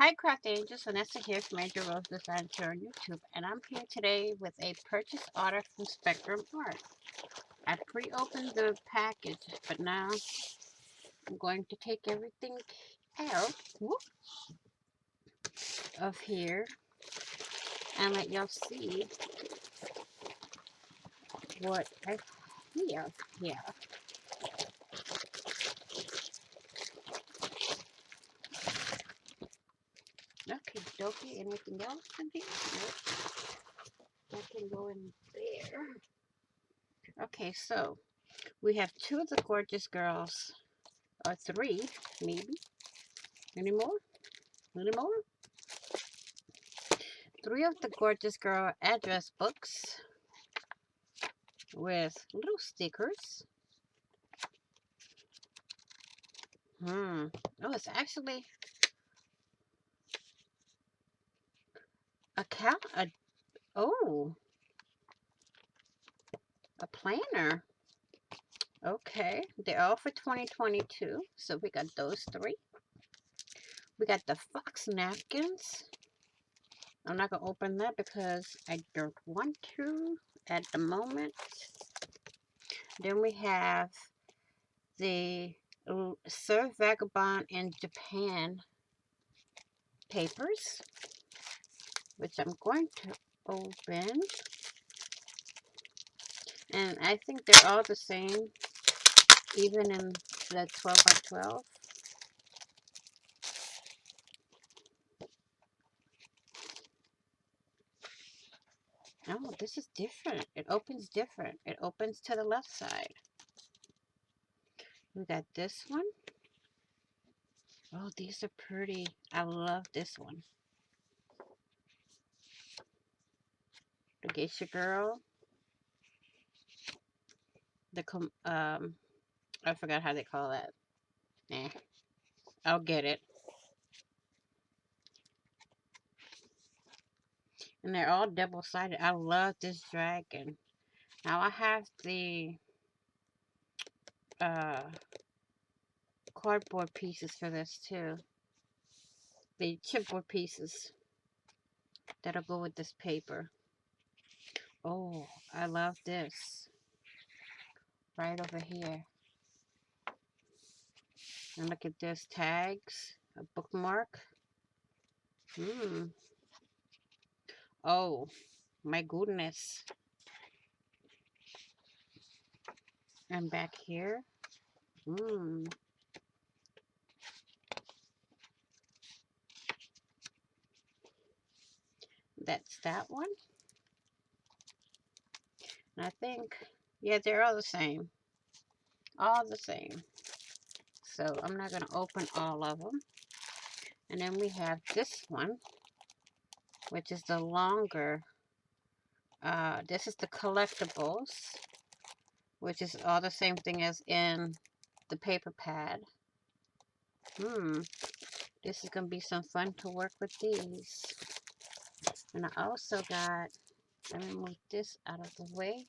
Hi Craft Angels, Vanessa here from Angel Rose Design here on YouTube, and I'm here today with a purchase order from Spectrum Art. I pre-opened the package, but now I'm going to take everything out of here and let y'all see what I have here. Okay, dokie, anything else in here? Nope. That can go in there. Okay, so we have two of the gorgeous girls, or three, maybe. Any more? Any more? Three of the gorgeous girl address books with little stickers. Oh, it's actually a oh, a planner. Okay, they're all for 2022. So we got those three. We got the fox napkins. I'm not gonna open that because I don't want to at the moment. Then we have the Sir Vagabond in Japan papers, which I'm going to open. And I think they're all the same, even in the 12 by 12. Oh, this is different. It opens different. It opens to the left side. We got this one. Oh, these are pretty. I love this one. The Geisha Girl. I forgot how they call that. Eh, I'll get it. And they're all double-sided. I love this dragon. Now I have the cardboard pieces for this too. The chipboard pieces that'll go with this paper. Oh, I love this. Right over here. And look at this. Tags. A bookmark. Oh, my goodness. And back here. That's that one. And I think, yeah, they're all the same. All the same. So I'm not going to open all of them. And then we have this one, which is the longer. This is the collectibles, which is all the same thing as in the paper pad. This is going to be some fun to work with these. And I also got, let me move this out of the way.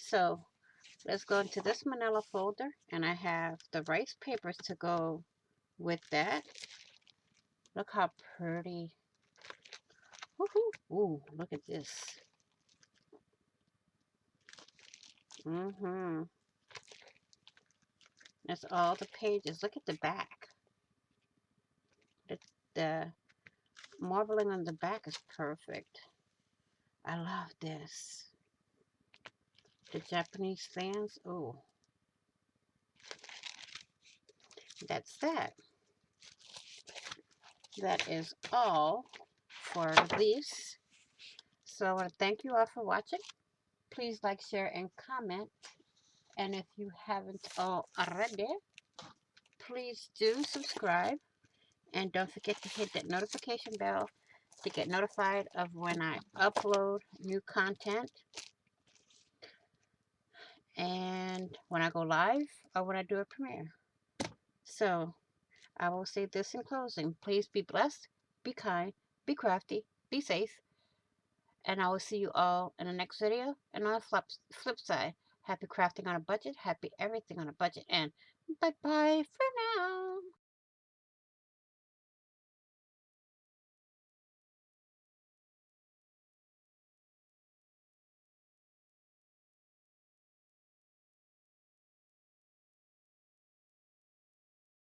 So let's go into this manila folder, and I have the rice papers to go with that. Look how pretty. Woohoo! Ooh, look at this. Mm-hmm. That's all the pages. Look at the back. The marbling on the back is perfect. I love this. The Japanese fans. Oh, that's that. That is all for this. So I want to thank you all for watching. Please like, share, and comment. And if you haven't already, please do subscribe. And don't forget to hit that notification bell to get notified of when I upload new content and when I go live or when I do a premiere. So I will say this in closing. Please be blessed, be kind, be crafty, be safe, and I will see you all in the next video. And on the flip side, happy crafting on a budget, happy everything on a budget, and bye-bye for now.